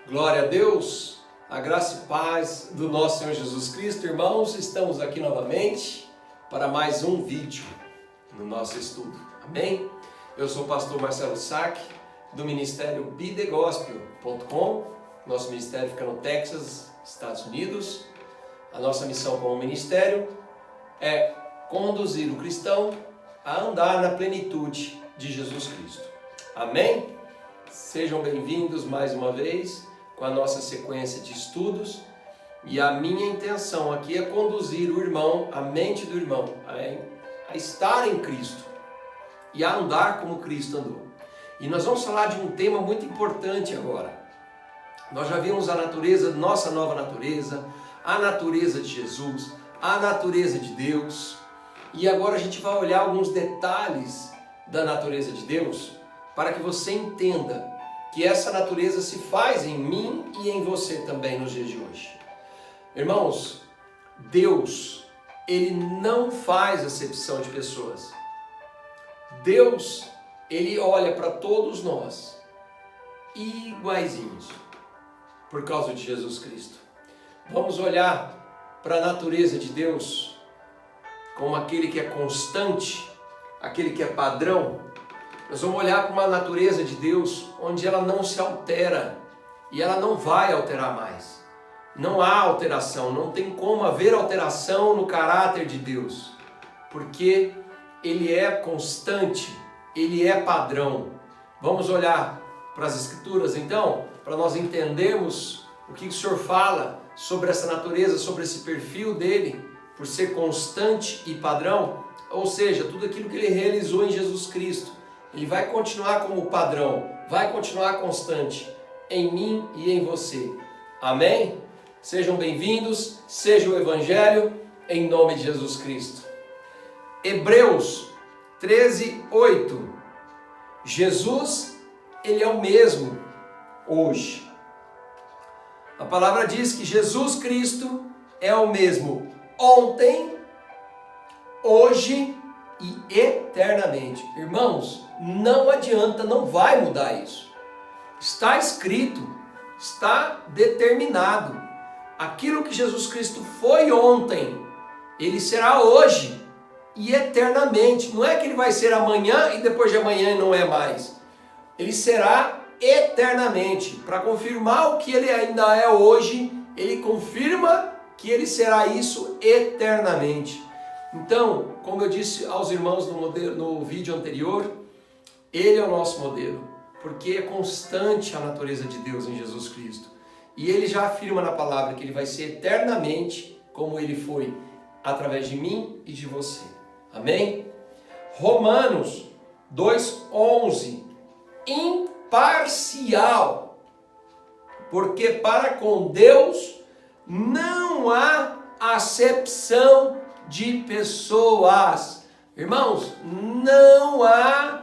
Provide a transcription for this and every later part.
Glória a Deus, a graça e paz do nosso Senhor Jesus Cristo. Irmãos, estamos aqui novamente para mais um vídeo no nosso estudo. Amém? Eu sou o pastor Marcelo Sack, do ministério bidegospel.com. Nosso ministério fica no Texas, Estados Unidos. A nossa missão como ministério é conduzir o cristão a andar na plenitude de Jesus Cristo. Amém? Sejam bem-vindos mais uma vez com a nossa sequência de estudos, e a minha intenção aqui é conduzir o irmão, a mente do irmão, a estar em Cristo e a andar como Cristo andou. E nós vamos falar de um tema muito importante agora. Nós já vimos a natureza, nossa nova natureza, a natureza de Jesus, a natureza de Deus, e agora a gente vai olhar alguns detalhes da natureza de Deus para que você entenda que essa natureza se faz em mim e em você também nos dias de hoje. Irmãos, Deus, Ele não faz acepção de pessoas. Deus, Ele olha para todos nós iguaizinhos por causa de Jesus Cristo. Vamos olhar para a natureza de Deus como aquele que é constante, aquele que é padrão. Nós vamos olhar para uma natureza de Deus onde ela não se altera e ela não vai alterar mais. Não há alteração, não tem como haver alteração no caráter de Deus, porque Ele é constante, Ele é padrão. Vamos olhar para as Escrituras então, para nós entendermos o que o Senhor fala sobre essa natureza, sobre esse perfil dele, por ser constante e padrão, ou seja, tudo aquilo que Ele realizou em Jesus Cristo. Ele vai continuar como padrão, vai continuar constante em mim e em você. Amém? Sejam bem-vindos, seja o Evangelho, em nome de Jesus Cristo. Hebreus 13:8. Jesus, Ele é o mesmo hoje. A palavra diz que Jesus Cristo é o mesmo ontem, hoje e eternamente. Irmãos, não adianta, não vai mudar isso. Está escrito, está determinado. Aquilo que Jesus Cristo foi ontem, Ele será hoje e eternamente. Não é que Ele vai ser amanhã e depois de amanhã não é mais. Ele será eternamente. Para confirmar o que Ele ainda é hoje, Ele confirma que Ele será isso eternamente. Então, como eu disse aos irmãos no vídeo anterior, Ele é o nosso modelo, porque é constante a natureza de Deus em Jesus Cristo. E Ele já afirma na palavra que Ele vai ser eternamente como Ele foi, através de mim e de você. Amém? Romanos 2:11. Imparcial, porque para com Deus não há acepção de pessoas. Irmãos, não há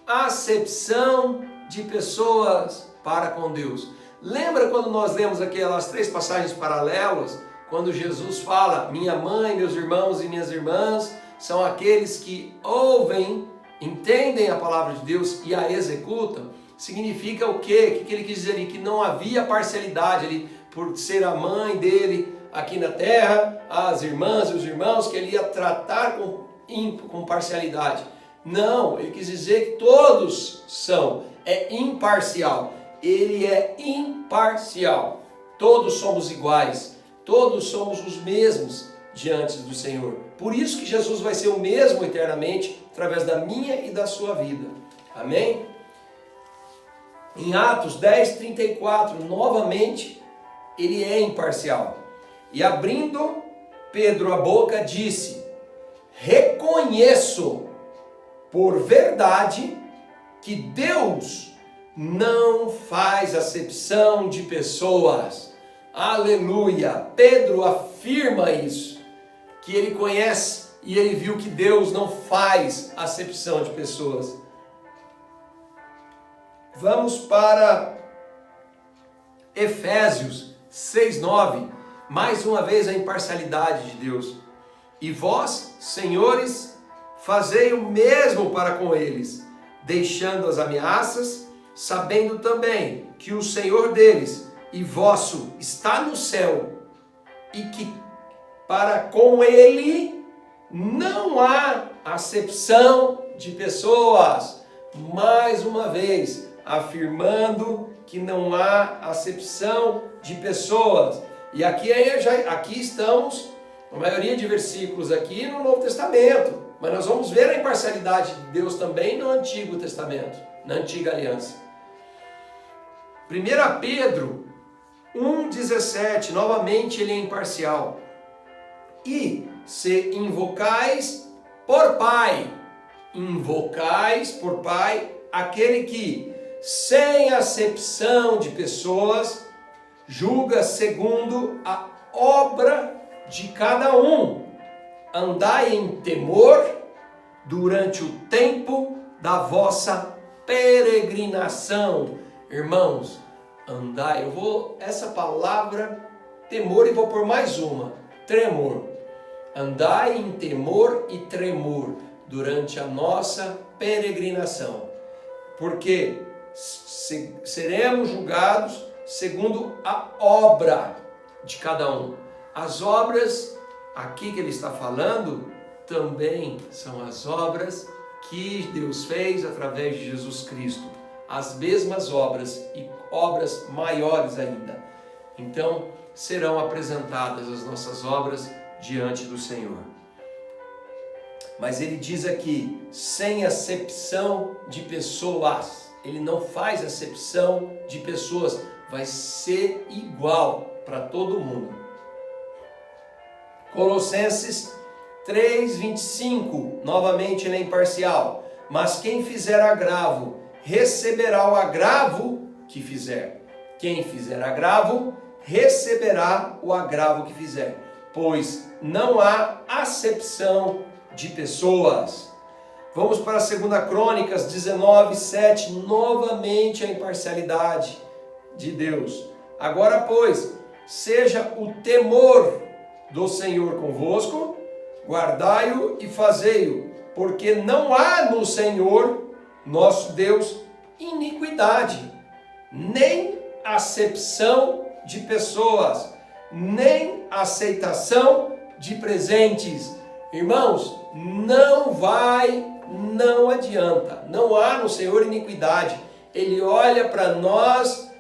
acepção de pessoas para com Deus. Lembra quando nós lemos aquelas 3 passagens paralelas, quando Jesus fala: minha mãe, meus irmãos e minhas irmãs são aqueles que ouvem, entendem a palavra de Deus e a executam? Significa o quê? O que ele quis dizer ali? Que não havia parcialidade ali, por ser a mãe dele aqui na terra, as irmãs e os irmãos, que ele ia tratar com parcialidade. Não, ele quis dizer que todos são, é imparcial. Ele é imparcial. Todos somos iguais, todos somos os mesmos diante do Senhor. Por isso que Jesus vai ser o mesmo eternamente, através da minha e da sua vida. Amém? Em Atos 10:34, novamente, ele é imparcial. E abrindo Pedro a boca, disse: reconheço por verdade que Deus não faz acepção de pessoas. Aleluia! Pedro afirma isso, que ele conhece e ele viu que Deus não faz acepção de pessoas. Vamos para Efésios 6:9. Mais uma vez a imparcialidade de Deus. E vós, senhores, fazei o mesmo para com eles, deixando as ameaças, sabendo também que o Senhor deles e vosso está no céu, e que para com ele não há acepção de pessoas. Mais uma vez, afirmando que não há acepção de pessoas. E aqui estamos, a maioria de versículos aqui no Novo Testamento, mas nós vamos ver a imparcialidade de Deus também no Antigo Testamento, na Antiga Aliança. 1 Pedro 1,17, novamente ele é imparcial. E se invocais por Pai, aquele que, sem acepção de pessoas, julga segundo a obra de cada um. Andai em temor durante o tempo da vossa peregrinação. Irmãos, andai, essa palavra temor, e vou por mais uma, tremor. Andai em temor e tremor durante a nossa peregrinação, porque seremos julgados segundo a obra de cada um. As obras aqui que ele está falando também são as obras que Deus fez através de Jesus Cristo, as mesmas obras e obras maiores ainda. Então serão apresentadas as nossas obras diante do Senhor. Mas ele diz aqui, sem acepção de pessoas. Ele não faz acepção de pessoas, vai ser igual para todo mundo. Colossenses 3:25, novamente ele é imparcial. Mas quem fizer agravo, receberá o agravo que fizer. Quem fizer agravo, receberá o agravo que fizer. Pois não há acepção de pessoas. Vamos para 2 Crônicas 19:7, novamente a imparcialidade de Deus. Agora, pois, seja o temor do Senhor convosco, guardai-o e fazei-o, porque não há no Senhor, nosso Deus, iniquidade, nem acepção de pessoas, nem aceitação de presentes. Irmãos, não adianta, não há no Senhor iniquidade. Ele olha para nós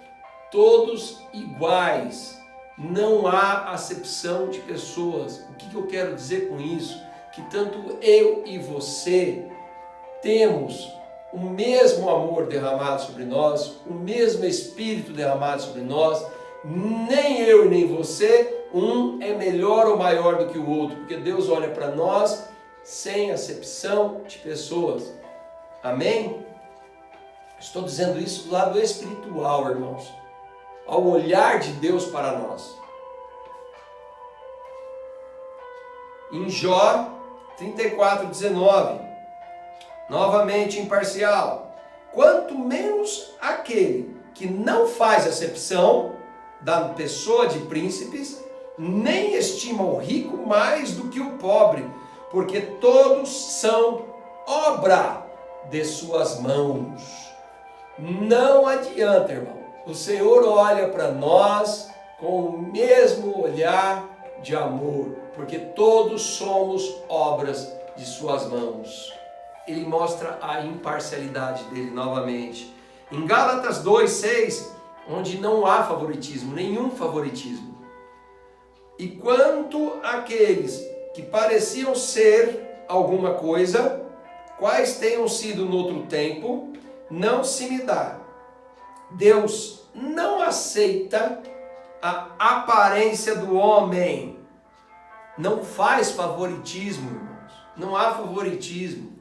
todos iguais, não há acepção de pessoas. O que eu quero dizer com isso? Que tanto eu e você temos o mesmo amor derramado sobre nós, o mesmo Espírito derramado sobre nós. Nem eu e nem você, um é melhor ou maior do que o outro, porque Deus olha para nós sem acepção de pessoas. Amém? Estou dizendo isso do lado espiritual, irmãos, ao olhar de Deus para nós. Em Jó 34:19, novamente imparcial. Quanto menos aquele que não faz acepção da pessoa de príncipes, nem estima o rico mais do que o pobre, porque todos são obra de suas mãos. Não adianta, irmão. O Senhor olha para nós com o mesmo olhar de amor, porque todos somos obras de suas mãos. Ele mostra a imparcialidade dele novamente. Em Gálatas 2:6, onde não há favoritismo, nenhum favoritismo. E quanto àqueles que pareciam ser alguma coisa, quais tenham sido no outro tempo, não se me dá. Deus não aceita a aparência do homem. Não faz favoritismo, irmãos. Não há favoritismo.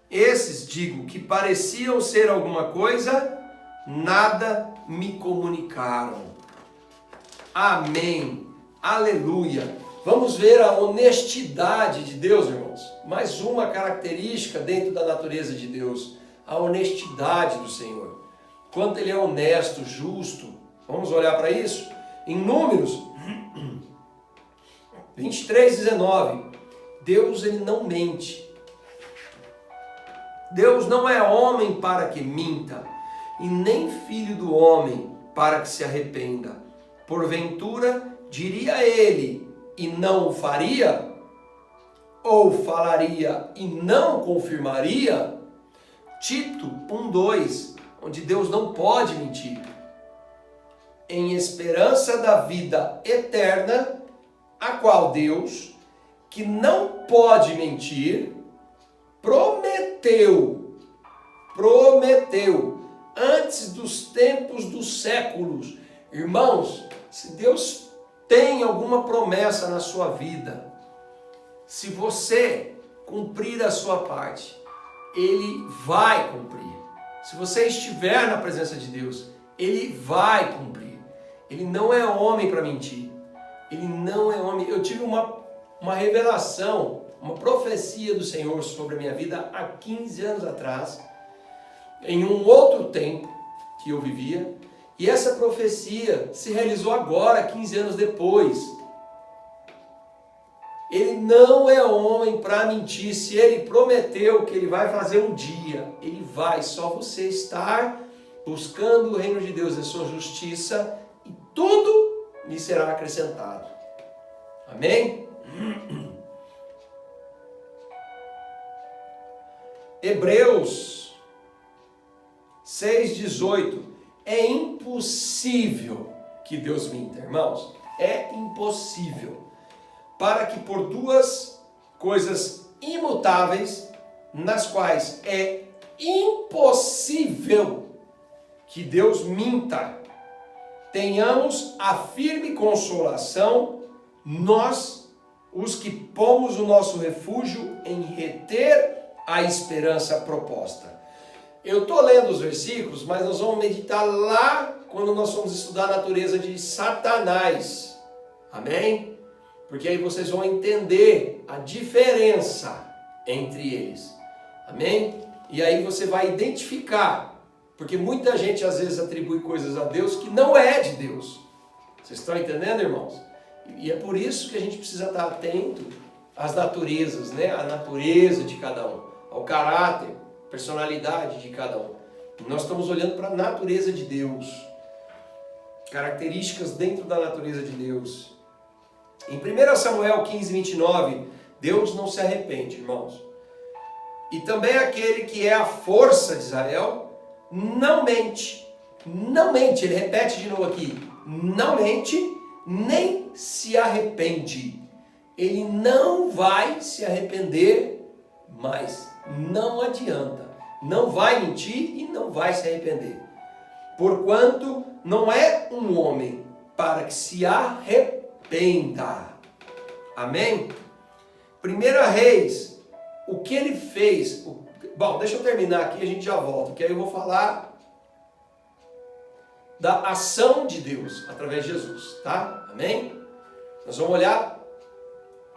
Esses, digo, que pareciam ser alguma coisa, nada me comunicaram. Amém. Aleluia. Vamos ver a honestidade de Deus, irmãos. Mais uma característica dentro da natureza de Deus. A honestidade do Senhor. Quanto Ele é honesto, justo. Vamos olhar para isso? Em Números 23:19. Deus, Ele não mente. Deus não é homem para que minta, e nem filho do homem para que se arrependa. Porventura, diria ele e não o faria? Ou falaria e não confirmaria? Tito 1:2, onde Deus não pode mentir. Em esperança da vida eterna, a qual Deus, que não pode mentir, prometeu antes dos tempos dos séculos. Irmãos, se Deus tem alguma promessa na sua vida, se você cumprir a sua parte, Ele vai cumprir. Se você estiver na presença de Deus, Ele vai cumprir. Ele não é homem para mentir. Ele não é homem. Eu tive uma revelação, uma profecia do Senhor sobre a minha vida há 15 anos atrás, em um outro tempo que eu vivia, e essa profecia se realizou agora, 15 anos depois. Ele não é homem para mentir. Se ele prometeu que ele vai fazer um dia, ele vai. Só você estar buscando o reino de Deus e a sua justiça, e tudo lhe será acrescentado. Amém? Hebreus 6:18. É impossível que Deus minta, irmãos. É impossível. Para que por duas coisas imutáveis, nas quais é impossível que Deus minta, tenhamos a firme consolação, nós, os que pomos o nosso refúgio em reter a esperança proposta. Eu estou lendo os versículos, mas nós vamos meditar lá quando nós vamos estudar a natureza de Satanás. Amém? Porque aí vocês vão entender a diferença entre eles. Amém? E aí você vai identificar. Porque muita gente às vezes atribui coisas a Deus que não é de Deus. Vocês estão entendendo, irmãos? E é por isso que a gente precisa estar atento às naturezas, né? A natureza de cada um, ao caráter, personalidade de cada um. Nós estamos olhando para a natureza de Deus. Características dentro da natureza de Deus. Em 1 Samuel 15:29, Deus não se arrepende, irmãos. E também aquele que é a força de Israel não mente. Não mente, ele repete de novo aqui. Não mente, nem se arrepende. Ele não vai se arrepender mais. Não adianta. Não vai mentir e não vai se arrepender. Porquanto não é um homem para que se arrependa. Amém? 1 Reis, o que ele fez? Bom, deixa eu terminar aqui e a gente já volta, que aí eu vou falar da ação de Deus através de Jesus, tá? Amém? Nós vamos olhar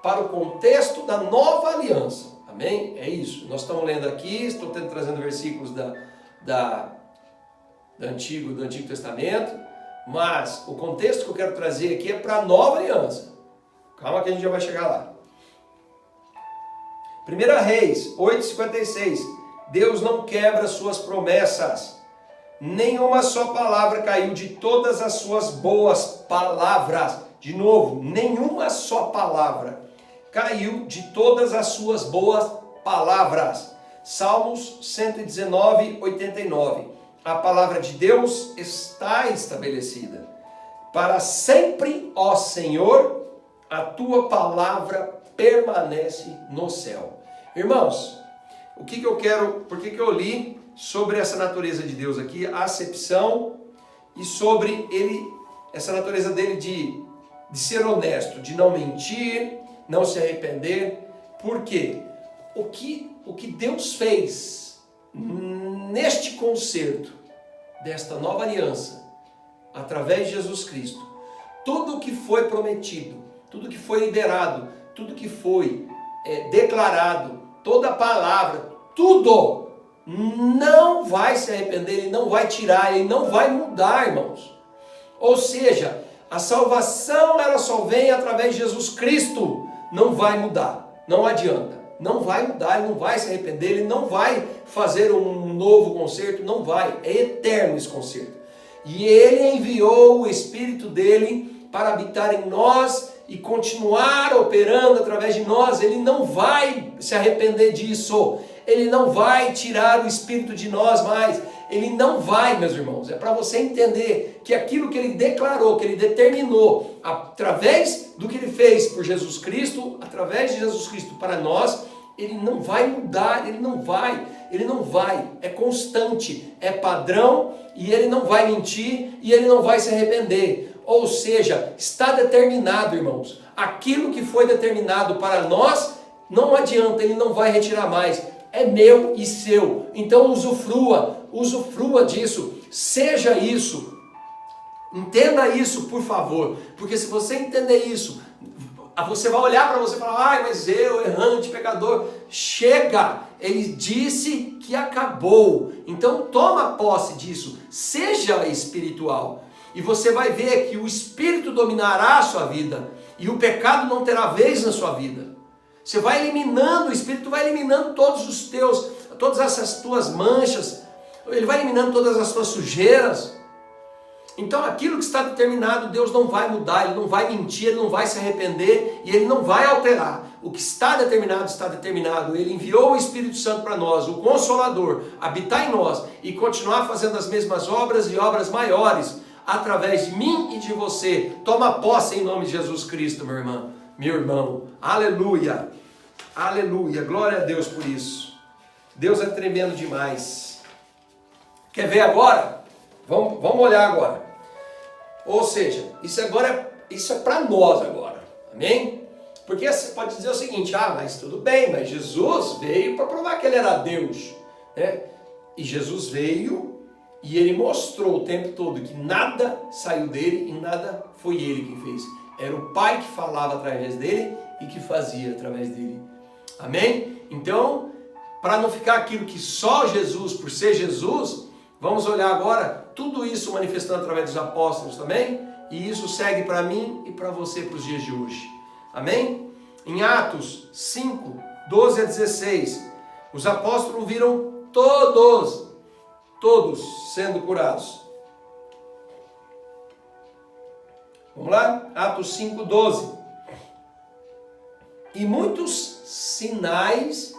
para o contexto da nova aliança. Amém? É isso. Nós estamos lendo aqui, estou trazendo versículos do Antigo Testamento, mas o contexto que eu quero trazer aqui é para a nova aliança. Calma que a gente já vai chegar lá. 1 Reis 8:56. Deus não quebra suas promessas. Nenhuma só palavra caiu de todas as suas boas palavras. De novo, nenhuma só palavra caiu de todas as suas boas palavras. Salmos 119:89. A palavra de Deus está estabelecida. Para sempre, ó Senhor, a tua palavra permanece no céu. Irmãos, por que eu li sobre essa natureza de Deus aqui, a acepção, e sobre ele, essa natureza dele de ser honesto, de não mentir, não se arrepender. Por quê? O que Deus fez neste concerto desta nova aliança, através de Jesus Cristo, tudo o que foi prometido, tudo que foi liberado, tudo que foi declarado, toda a palavra, tudo, não vai se arrepender, ele não vai tirar, ele não vai mudar, irmãos. Ou seja, a salvação ela só vem através de Jesus Cristo, não vai mudar, não adianta, não vai mudar, ele não vai se arrepender, ele não vai fazer um novo concerto, não vai, é eterno esse concerto. E Ele enviou o Espírito dele para habitar em nós e continuar operando através de nós. Ele não vai se arrepender disso. Ele não vai tirar o Espírito de nós mais. Ele não vai, meus irmãos. É para você entender que aquilo que Ele declarou, que Ele determinou, através do que Ele fez por Jesus Cristo, através de Jesus Cristo para nós, Ele não vai mudar, Ele não vai, é constante, é padrão, e Ele não vai mentir, e Ele não vai se arrepender. Ou seja, está determinado, irmãos, aquilo que foi determinado para nós, não adianta, Ele não vai retirar mais, é meu e seu. Então usufrua disso, seja isso, entenda isso, por favor, porque se você entender isso, você vai olhar para você e falar, ai, mas eu, errante, pecador, chega, Ele disse que acabou. Então toma posse disso, seja espiritual, e você vai ver que o Espírito dominará a sua vida, e o pecado não terá vez na sua vida. Você vai eliminando, o Espírito vai eliminando todas essas tuas manchas, Ele vai eliminando todas as tuas sujeiras. Então aquilo que está determinado, Deus não vai mudar, Ele não vai mentir, Ele não vai se arrepender e Ele não vai alterar. O que está determinado, está determinado. Ele enviou o Espírito Santo para nós, o Consolador, habitar em nós e continuar fazendo as mesmas obras e obras maiores através de mim e de você. Toma posse em nome de Jesus Cristo, meu irmão, meu irmão. Aleluia, aleluia, glória a Deus por isso. Deus é tremendo demais. Quer ver agora? Vamos olhar agora. Ou seja, isso é para nós agora, amém? Porque você pode dizer o seguinte, mas tudo bem, mas Jesus veio para provar que Ele era Deus, né? E Jesus veio e Ele mostrou o tempo todo que nada saiu dele e nada foi Ele quem fez. Era o Pai que falava através dele e que fazia através dele, amém? Então, para não ficar aquilo que só Jesus, por ser Jesus, vamos olhar agora tudo isso manifestando através dos apóstolos também, e isso segue para mim e para você para os dias de hoje. Amém? Em Atos 5, 12 a 16, os apóstolos viram todos sendo curados. Vamos lá? Atos 5, 12. E muitos sinais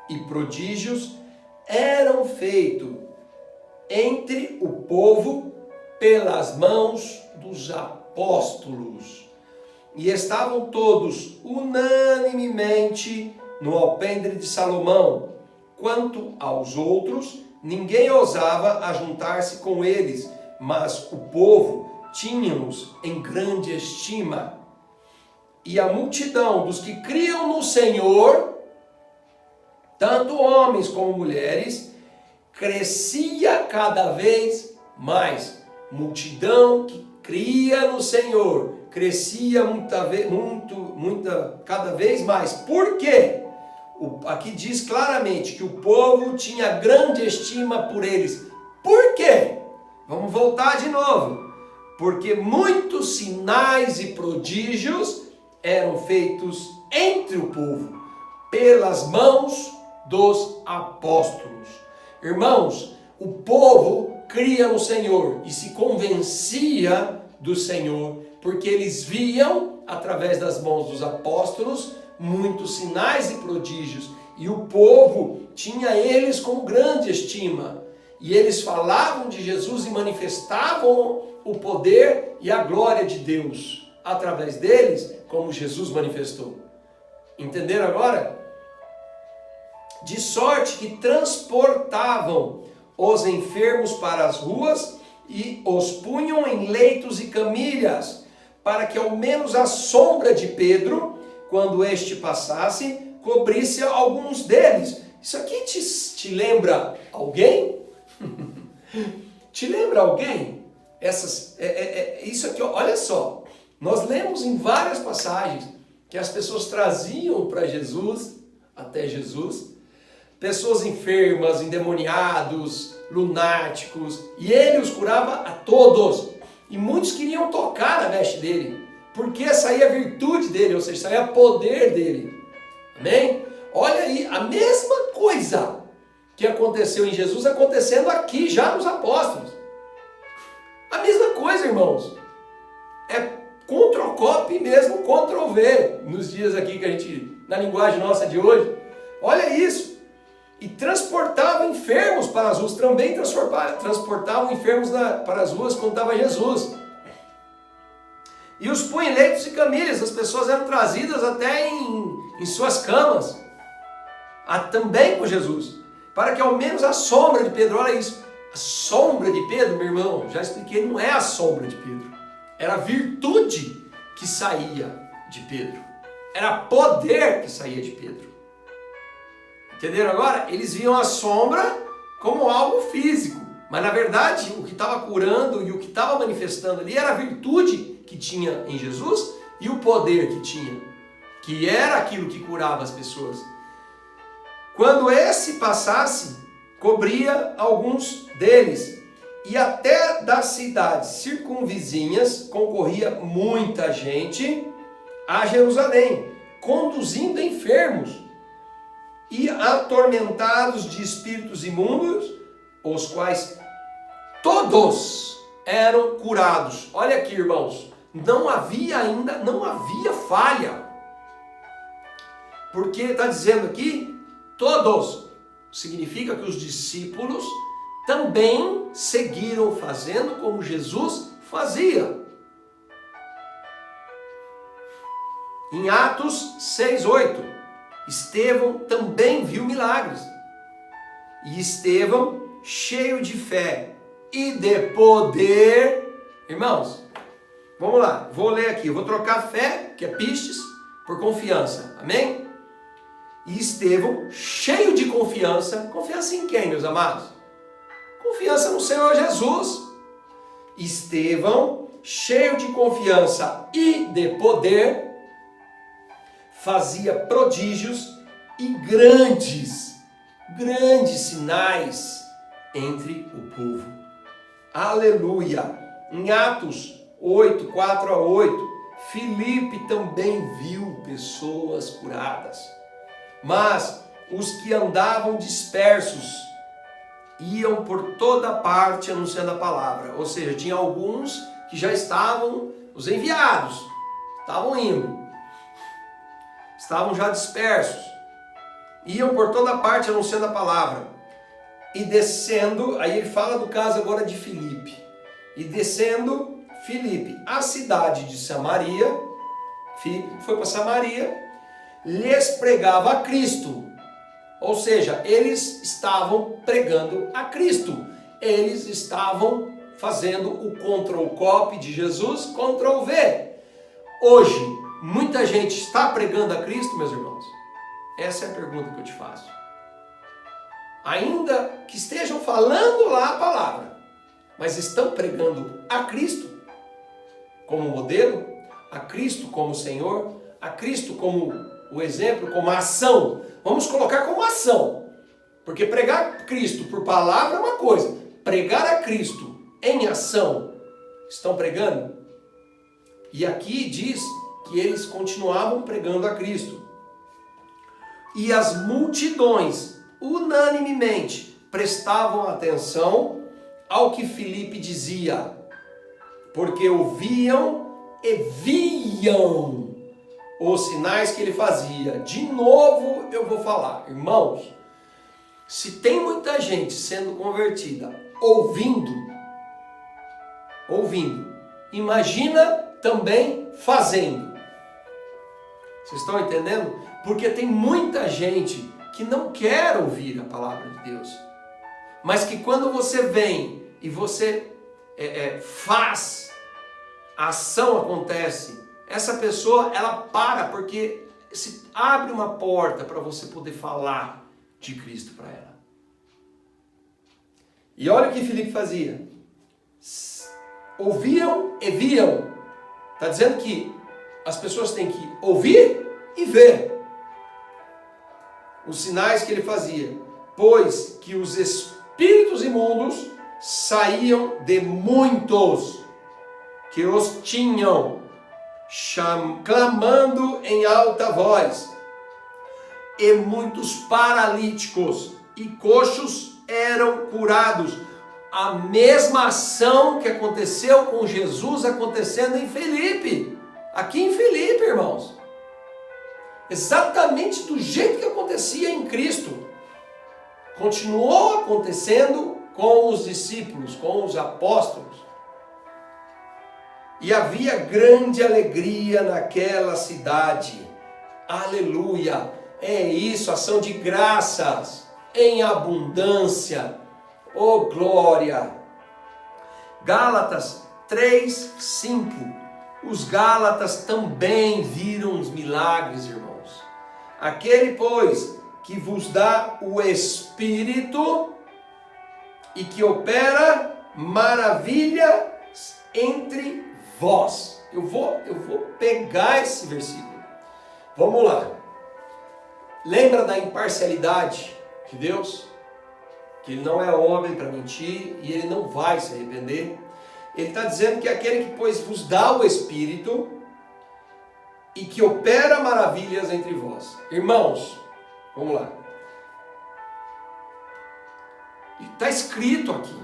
e prodígios eram feitos entre o povo pelas mãos dos apóstolos. E estavam todos unanimemente no alpendre de Salomão. Quanto aos outros, ninguém ousava ajuntar-se com eles, mas o povo tinha-os em grande estima. E a multidão dos que criam no Senhor, tanto homens como mulheres, crescia cada vez mais. Multidão que cria no Senhor crescia cada vez mais. Por quê? Aqui diz claramente que o povo tinha grande estima por eles. Por quê? Vamos voltar de novo. Porque muitos sinais e prodígios eram feitos entre o povo, pelas mãos dos apóstolos. Irmãos, o povo cria no Senhor e se convencia do Senhor, porque eles viam, através das mãos dos apóstolos, muitos sinais e prodígios, e o povo tinha eles com grande estima, e eles falavam de Jesus e manifestavam o poder e a glória de Deus, através deles, como Jesus manifestou. Entenderam agora? De sorte que transportavam os enfermos para as ruas e os punham em leitos e camilhas, para que ao menos a sombra de Pedro, quando este passasse, cobrisse alguns deles. Isso aqui te lembra alguém? Te lembra alguém? Isso aqui, olha só, nós lemos em várias passagens que as pessoas traziam para Jesus, até Jesus, pessoas enfermas, endemoniados, lunáticos, e ele os curava a todos. E muitos queriam tocar na veste dele, porque saía a virtude dele, ou seja, saía poder dele. Amém? Olha aí, a mesma coisa que aconteceu em Jesus, acontecendo aqui já nos apóstolos. A mesma coisa, irmãos. É Ctrl copy mesmo, Ctrl V, nos dias aqui que a gente, na linguagem nossa de hoje. Olha isso. E transportavam enfermos para as ruas, também transportavam enfermos para as ruas quando estava Jesus. E os punham em leitos e camilhas, as pessoas eram trazidas até em suas camas, também com Jesus, para que ao menos a sombra de Pedro, olha isso, a sombra de Pedro, meu irmão, já expliquei, não é a sombra de Pedro, era a virtude que saía de Pedro, era poder que saía de Pedro. Entenderam agora? Eles viam a sombra como algo físico, mas na verdade o que estava curando e o que estava manifestando ali era a virtude que tinha em Jesus e o poder que tinha, que era aquilo que curava as pessoas. Quando esse passasse, cobria alguns deles, e até das cidades circunvizinhas concorria muita gente a Jerusalém, conduzindo enfermos e atormentados de espíritos imundos, os quais todos eram curados. Olha aqui, irmãos, não havia falha, porque está dizendo aqui todos, significa que os discípulos também seguiram fazendo como Jesus fazia. Em Atos 6:8, Estevão também viu milagres. E Estevão, cheio de fé e de poder, irmãos, vamos lá, vou ler aqui, eu vou trocar fé, que é pistes, por confiança, amém? E Estevão, cheio de confiança, confiança em quem, meus amados? Confiança no Senhor Jesus. Estevão, cheio de confiança e de poder, fazia prodígios e grandes sinais entre o povo. Aleluia! Em Atos 8, 4-8, Filipe também viu pessoas curadas. Mas os que andavam dispersos iam por toda parte anunciando a palavra. Ou seja, tinha alguns que já estavam, os enviados, estavam indo. Estavam já dispersos. Iam por toda parte anunciando a palavra. E descendo, aí ele fala do caso agora de Filipe. E descendo Filipe, a cidade de Samaria, Filipe foi para Samaria, lhes pregava a Cristo. Ou seja, eles estavam pregando a Cristo. Eles estavam fazendo o Ctrl Copy de Jesus, Ctrl V. Hoje, muita gente está pregando a Cristo, meus irmãos? Essa é a pergunta que eu te faço. Ainda que estejam falando lá a palavra, mas estão pregando a Cristo como modelo, a Cristo como Senhor, a Cristo como o exemplo, como a ação. Vamos colocar como ação, porque pregar Cristo por palavra é uma coisa, pregar a Cristo em ação, estão pregando? E aqui diz que eles continuavam pregando a Cristo. E as multidões, unanimemente, prestavam atenção ao que Filipe dizia, porque ouviam e viam os sinais que ele fazia. De novo eu vou falar, irmãos, se tem muita gente sendo convertida, ouvindo, imagina também fazendo. Vocês estão entendendo? Porque tem muita gente que não quer ouvir a palavra de Deus, mas que quando você vem e você faz, a ação acontece, essa pessoa ela para, porque se abre uma porta para você poder falar de Cristo para ela. E olha o que Filipe fazia. Ouviam e viam. Está dizendo que as pessoas têm que ouvir e ver os sinais que ele fazia, pois que os espíritos imundos saíam de muitos que os tinham, clamando em alta voz, e muitos paralíticos e coxos eram curados. a mesma ação que aconteceu com Jesus acontecendo em Filipe. Aqui em Filipe, irmãos. Exatamente do jeito que acontecia em Cristo. Continuou acontecendo com os discípulos, com os apóstolos. E havia grande alegria naquela cidade. Aleluia! É isso, ação de graças em abundância. Oh glória! Gálatas 3:5. Os Gálatas também viram os milagres, irmãos. Aquele, pois, que vos dá o Espírito e que opera maravilhas entre vós. Eu vou pegar esse versículo. Vamos lá. Lembra da imparcialidade de Deus? Que Ele não é homem para mentir e Ele não vai se arrepender. Ele está dizendo que aquele que, pois, vos dá o Espírito e que opera maravilhas entre vós. Irmãos, vamos lá. Está escrito aqui.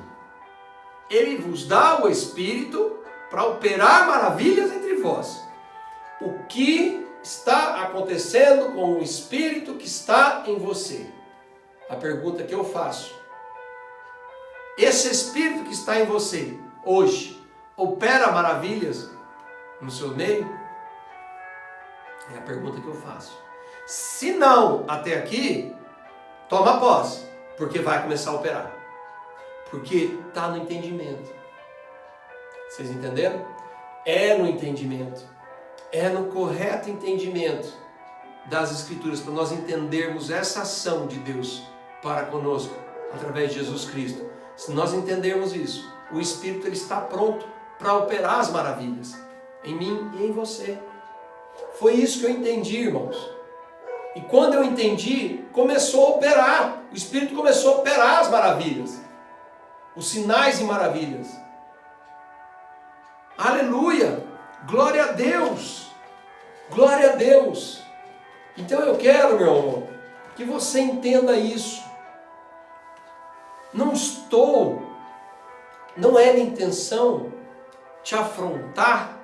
Ele vos dá o Espírito para operar maravilhas entre vós. O que está acontecendo com o Espírito que está em você? A pergunta que eu faço. Esse Espírito que está em você, hoje, opera maravilhas no seu meio? É a pergunta que eu faço. Se não, até aqui, toma posse, porque vai começar a operar. Porque está no entendimento. Vocês entenderam? É no entendimento. É no correto entendimento das Escrituras, para nós entendermos essa ação de Deus para conosco, através de Jesus Cristo. Se nós entendermos isso, o Espírito ele está pronto para operar as maravilhas em mim e em você. Foi isso que eu entendi, irmãos. E quando eu entendi, começou a operar. O Espírito começou a operar as maravilhas. Os sinais e maravilhas. Aleluia! Glória a Deus! Glória a Deus! Então eu quero, meu irmão, que você entenda isso. Não é minha intenção te afrontar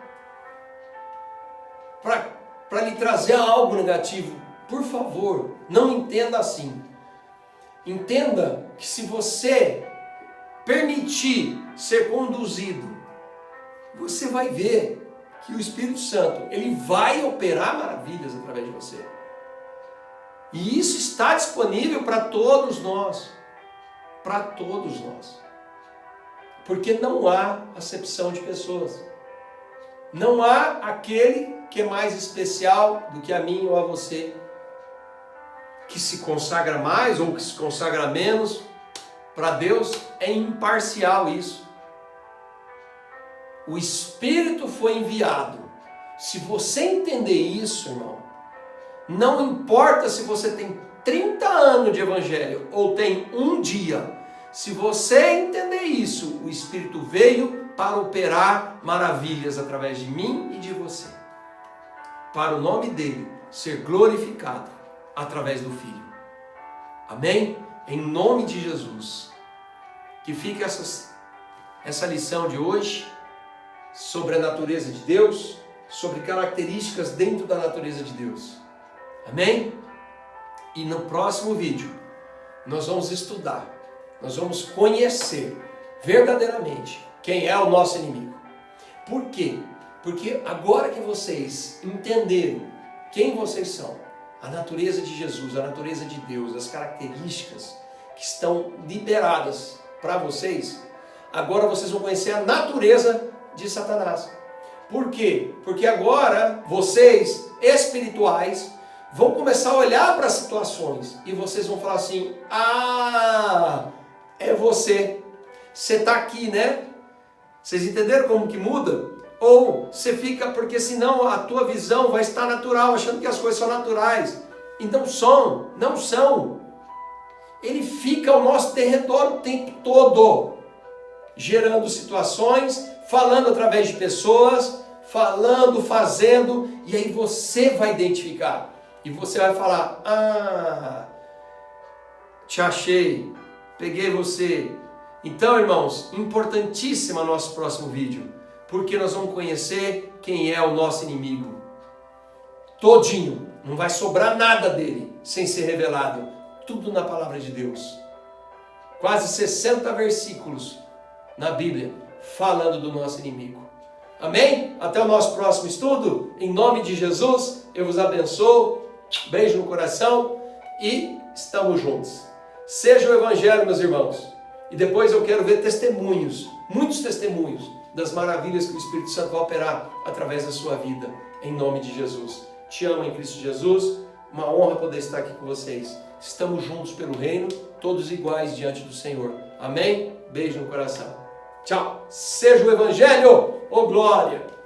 para lhe trazer algo negativo. Por favor, não entenda assim. Entenda que se você permitir ser conduzido, você vai ver que o Espírito Santo, ele vai operar maravilhas através de você. E isso está disponível para todos nós. Para todos nós. Porque não há acepção de pessoas. Não há aquele que é mais especial do que a mim ou a você. Que se consagra mais ou que se consagra menos. Para Deus é imparcial isso. O Espírito foi enviado. Se você entender isso, irmão, não importa se você tem 30 anos de evangelho ou tem um dia, se você entender isso, o Espírito veio para operar maravilhas através de mim e de você. Para o nome dele ser glorificado através do Filho. Amém? Em nome de Jesus. Que fique essa lição de hoje sobre a natureza de Deus, sobre características dentro da natureza de Deus. Amém? E no próximo vídeo nós vamos estudar, nós vamos conhecer verdadeiramente quem é o nosso inimigo. Por quê? Porque agora que vocês entenderam quem vocês são, a natureza de Jesus, a natureza de Deus, as características que estão liberadas para vocês, agora vocês vão conhecer a natureza de Satanás. Por quê? Porque agora vocês, espirituais, vão começar a olhar para as situações e vocês vão falar assim: ah, é você está aqui, né? Vocês entenderam como que muda? Ou você fica, porque senão a tua visão vai estar natural, achando que as coisas são naturais. E não são, não são. Ele fica ao nosso derredor o tempo todo, gerando situações, falando através de pessoas, falando, fazendo, e aí você vai identificar. E você vai falar: ah, te achei, peguei você, Então, irmãos, importantíssimo o nosso próximo vídeo, porque nós vamos conhecer quem é o nosso inimigo. Todinho, não vai sobrar nada dele sem ser revelado. Tudo na palavra de Deus. Quase 60 versículos na Bíblia falando do nosso inimigo. Amém? Até o nosso próximo estudo. Em nome de Jesus, eu vos abençoo. Beijo no coração e estamos juntos. Seja o Evangelho, meus irmãos. E depois eu quero ver testemunhos, muitos testemunhos das maravilhas que o Espírito Santo vai operar através da sua vida. Em nome de Jesus. Te amo em Cristo Jesus. Uma honra poder estar aqui com vocês. Estamos juntos pelo reino, todos iguais diante do Senhor. Amém? Beijo no coração. Tchau. Seja o Evangelho. Ô glória!